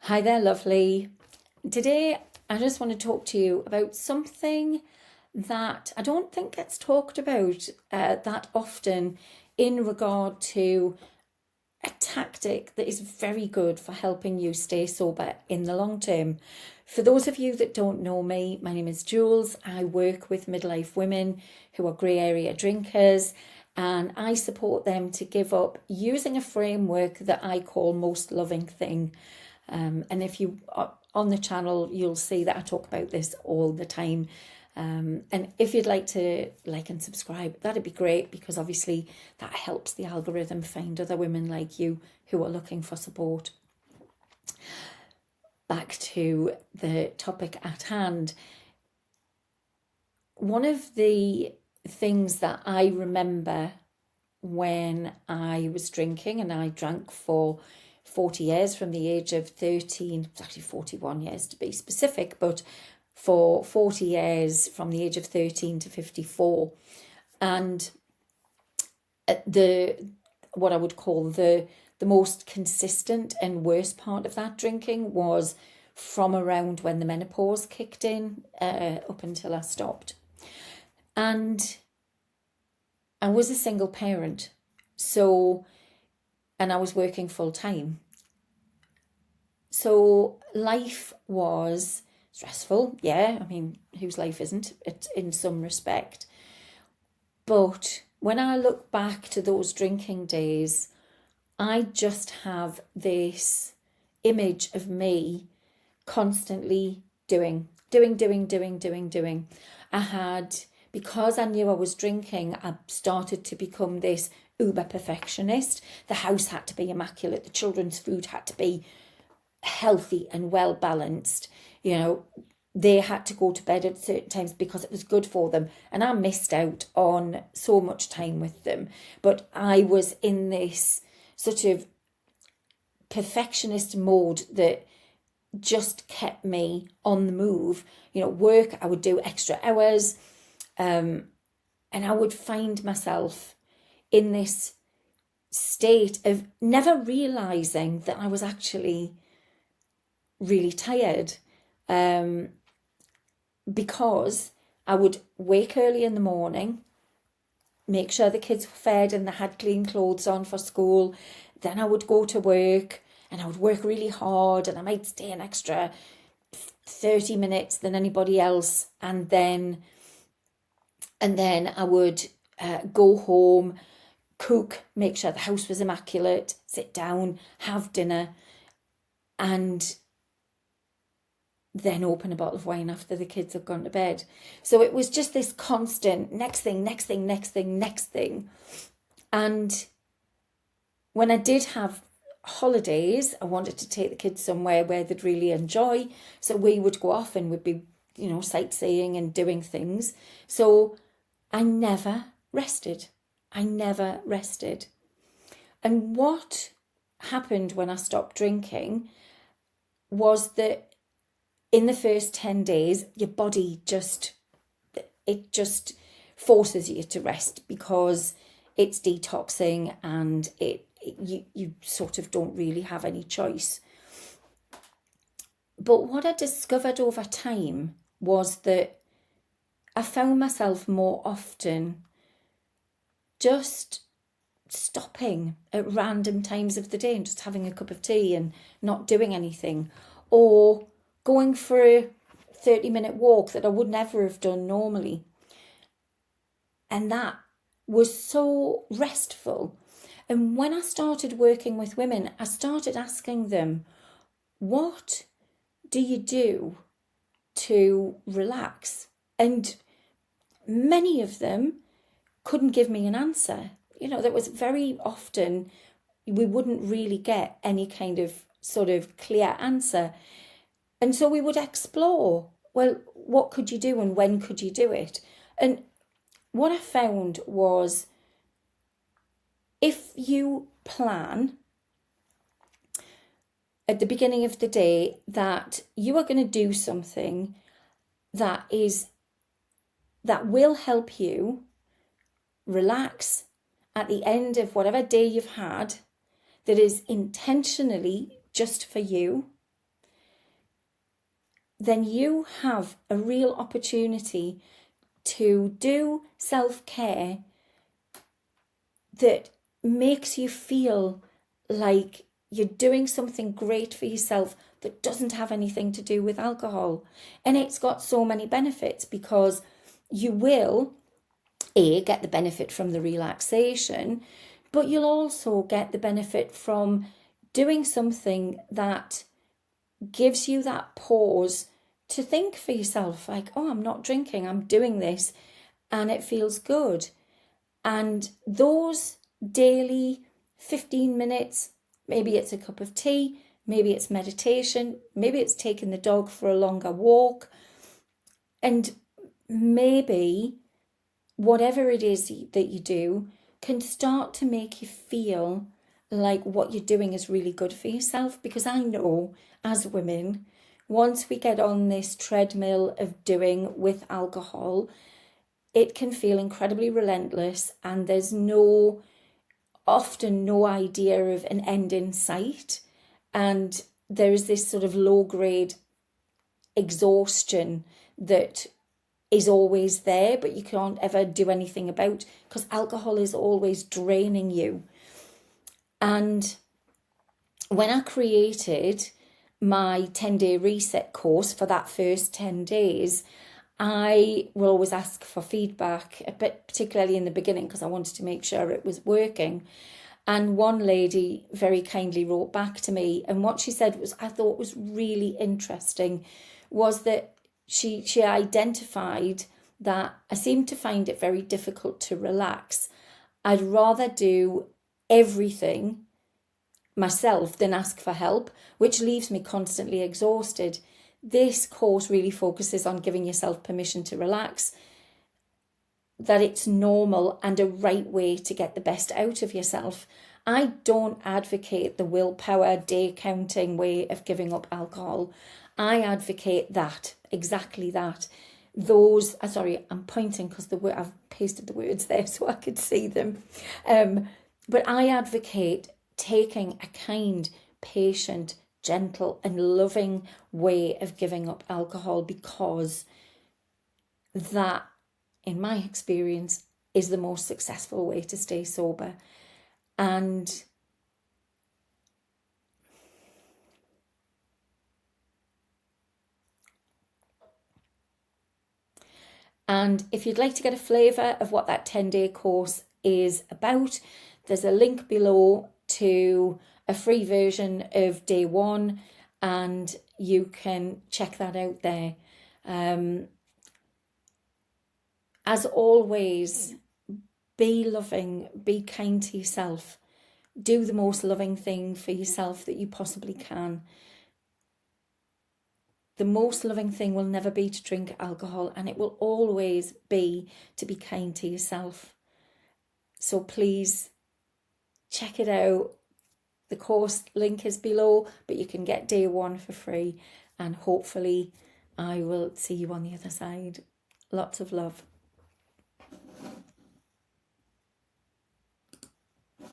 Hi there, lovely. Today, I just want to talk to you about something that I don't think gets talked about that often in regard to a tactic that is very good for helping you stay sober in the long term. For those of you that don't know me, my name is Jules. I work with midlife women who are grey area drinkers, and I support them to give up using a framework that I call most loving thing. And if you are on the channel, you'll see that I talk about this all the time. And if you'd like to like and subscribe, that'd be great, because obviously that helps the algorithm find other women like you who are looking for support. Back to the topic at hand. One of the things that I remember when I was drinking, and I drank for 40 years from the age of 13, it's actually 41 years to be specific, but for 40 years from the age of 13 to 54. And what I would call the most consistent and worst part of that drinking was from around when the menopause kicked in up until I stopped. And I was a single parent, and I was working full time. So life was stressful, yeah. I mean, whose life isn't it in some respect? But when I look back to those drinking days, I just have this image of me constantly doing. I had, because I knew I was drinking, I started to become this uber perfectionist. The house had to be immaculate. The children's food had to be healthy and well balanced. You know, they had to go to bed at certain times because it was good for them. And I missed out on so much time with them. But I was in this sort of perfectionist mode that just kept me on the move. You know, work, I would do extra hours, and I would find myself in this state of never realizing that I was actually really tired, because I would wake early in the morning, make sure the kids were fed and they had clean clothes on for school. Then I would go to work, and I would work really hard, and I might stay an extra 30 minutes than anybody else. And then I would go home, cook, make sure the house was immaculate, sit down, have dinner, and then open a bottle of wine after the kids had gone to bed. So it was just this constant next thing. And when I did have holidays, I wanted to take the kids somewhere where they'd really enjoy. So we would go off and we'd be, sightseeing and doing things. So I never rested. And what happened when I stopped drinking was that in the first 10 days, your body just forces you to rest, because it's detoxing, and you sort of don't really have any choice. But what I discovered over time was that I found myself more often just stopping at random times of the day and just having a cup of tea and not doing anything, or going for a 30-minute walk that I would never have done normally. And that was so restful. And when I started working with women, I started asking them, what do you do to relax? And many of them couldn't give me an answer. That was very often, we wouldn't really get any kind of sort of clear answer. And so we would explore, well, what could you do and when could you do it? And what I found was, if you plan at the beginning of the day that you are going to do something that will help you relax at the end of whatever day you've had, that is intentionally just for you, then you have a real opportunity to do self-care that makes you feel like you're doing something great for yourself that doesn't have anything to do with alcohol. And it's got so many benefits, because you will, get the benefit from the relaxation, but you'll also get the benefit from doing something that gives you that pause to think for yourself, like, oh, I'm not drinking, I'm doing this, and it feels good. And those daily 15 minutes, maybe it's a cup of tea, maybe it's meditation, maybe it's taking the dog for a longer walk, and maybe whatever it is that you do can start to make you feel like what you're doing is really good for yourself. Because I know, as women, once we get on this treadmill of doing with alcohol, it can feel incredibly relentless, and there's often no idea of an end in sight. And there is this sort of low grade exhaustion that is always there, but you can't ever do anything about, because alcohol is always draining you. And when I created my 10-day reset course for that first 10 days, I will always ask for feedback, but particularly in the beginning, because I wanted to make sure it was working. And one lady very kindly wrote back to me, and what she said was, I thought was really interesting, was that she identified that I seem to find it very difficult to relax. I'd rather do everything myself than ask for help, which leaves me constantly exhausted. This course really focuses on giving yourself permission to relax, that it's normal and a right way to get the best out of yourself. I don't advocate the willpower, day counting way of giving up alcohol. I advocate that, exactly that. Sorry, I'm pointing because I've pasted the words there so I could see them. But I advocate taking a kind, patient, gentle and loving way of giving up alcohol, because that, in my experience, is the most successful way to stay sober. And if you'd like to get a flavour of what that 10-day course is about, there's a link below to a free version of day one, and you can check that out there. As always, be loving, be kind to yourself. Do the most loving thing for yourself that you possibly can. The most loving thing will never be to drink alcohol, and it will always be to be kind to yourself. So please check it out. The course link is below, but you can get day one for free, and hopefully I will see you on the other side. Lots of love.